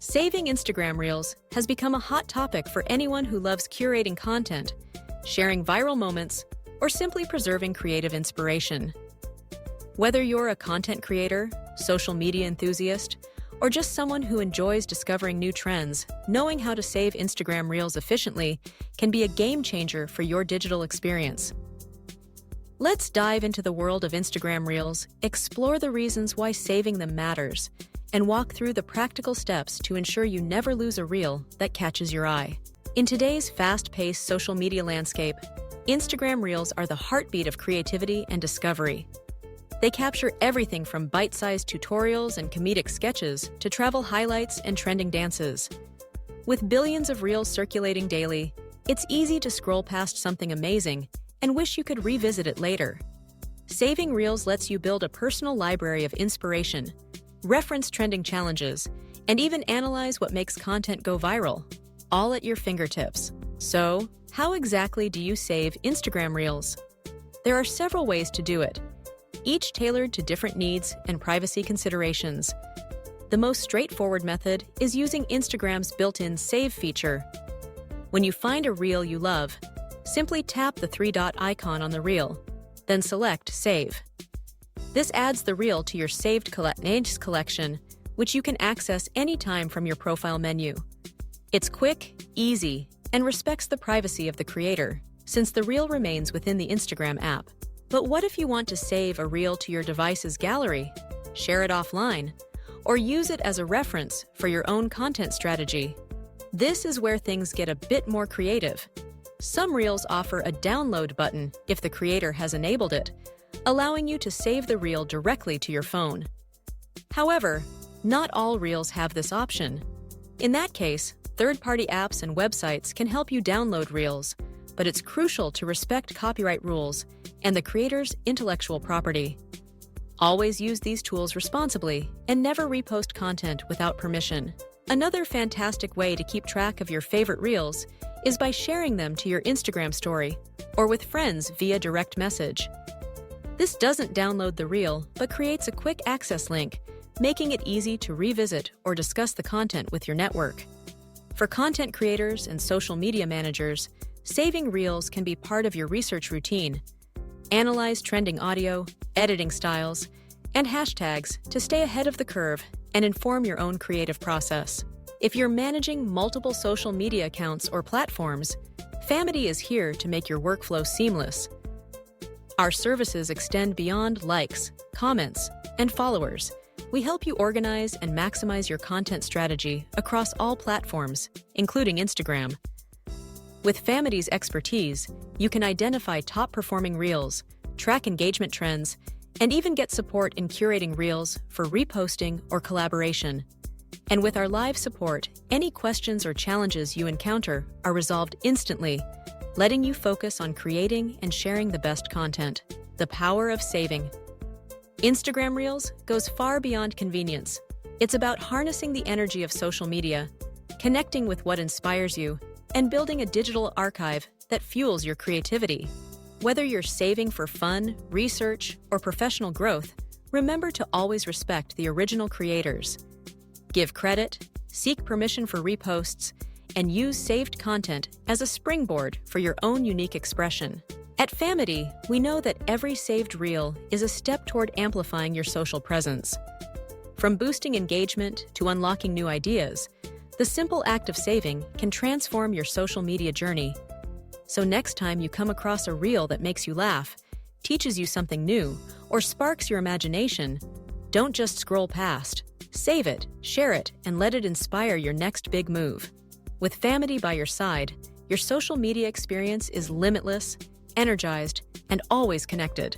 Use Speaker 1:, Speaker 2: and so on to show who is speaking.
Speaker 1: Saving Instagram Reels has become a hot topic for anyone who loves curating content, sharing viral moments, or simply preserving creative inspiration. Whether you're a content creator, social media enthusiast, or just someone who enjoys discovering new trends, knowing how to save Instagram Reels efficiently can be a game changer for your digital experience. Let's dive into the world of Instagram Reels, explore the reasons why saving them matters, and walk through the practical steps to ensure you never lose a reel that catches your eye. In today's fast-paced social media landscape, Instagram Reels are the heartbeat of creativity and discovery. They capture everything from bite-sized tutorials and comedic sketches to travel highlights and trending dances. With billions of reels circulating daily, it's easy to scroll past something amazing and wish you could revisit it later. Saving Reels lets you build a personal library of inspiration, reference trending challenges, and even analyze what makes content go viral, all at your fingertips. So, how exactly do you save Instagram Reels? There are several ways to do it, each tailored to different needs and privacy considerations. The most straightforward method is using Instagram's built-in Save feature. When you find a reel you love, simply tap the three-dot icon on the reel, then select Save. This adds the reel to your saved collection, which you can access anytime from your profile menu. It's quick, easy, and respects the privacy of the creator, since the reel remains within the Instagram app. But what if you want to save a reel to your device's gallery, share it offline, or use it as a reference for your own content strategy? This is where things get a bit more creative. Some reels offer a download button if the creator has enabled it, allowing you to save the reel directly to your phone. However, not all reels have this option. In that case, third-party apps and websites can help you download reels, but it's crucial to respect copyright rules and the creator's intellectual property. Always use these tools responsibly and never repost content without permission. Another fantastic way to keep track of your favorite reels is by sharing them to your Instagram story or with friends via direct message. This doesn't download the reel, but creates a quick access link, making it easy to revisit or discuss the content with your network. For content creators and social media managers, saving reels can be part of your research routine. Analyze trending audio, editing styles, and hashtags to stay ahead of the curve and inform your own creative process. If you're managing multiple social media accounts or platforms, Famety is here to make your workflow seamless. Our services extend beyond likes, comments, and followers. We help you organize and maximize your content strategy across all platforms, including Instagram. With Famety's expertise, you can identify top-performing reels, track engagement trends, and even get support in curating reels for reposting or collaboration. And with our live support, any questions or challenges you encounter are resolved instantly, letting you focus on creating and sharing the best content. The power of saving. Instagram Reels goes far beyond convenience. It's about harnessing the energy of social media, connecting with what inspires you, and building a digital archive that fuels your creativity. Whether you're saving for fun, research, or professional growth, remember to always respect the original creators. Give credit, seek permission for reposts, and use saved content as a springboard for your own unique expression. At Famety, we know that every saved reel is a step toward amplifying your social presence. From boosting engagement to unlocking new ideas, the simple act of saving can transform your social media journey. So next time you come across a reel that makes you laugh, teaches you something new, or sparks your imagination, don't just scroll past. Save it, share it, and let it inspire your next big move. With Famety by your side, your social media experience is limitless, energized, and always connected.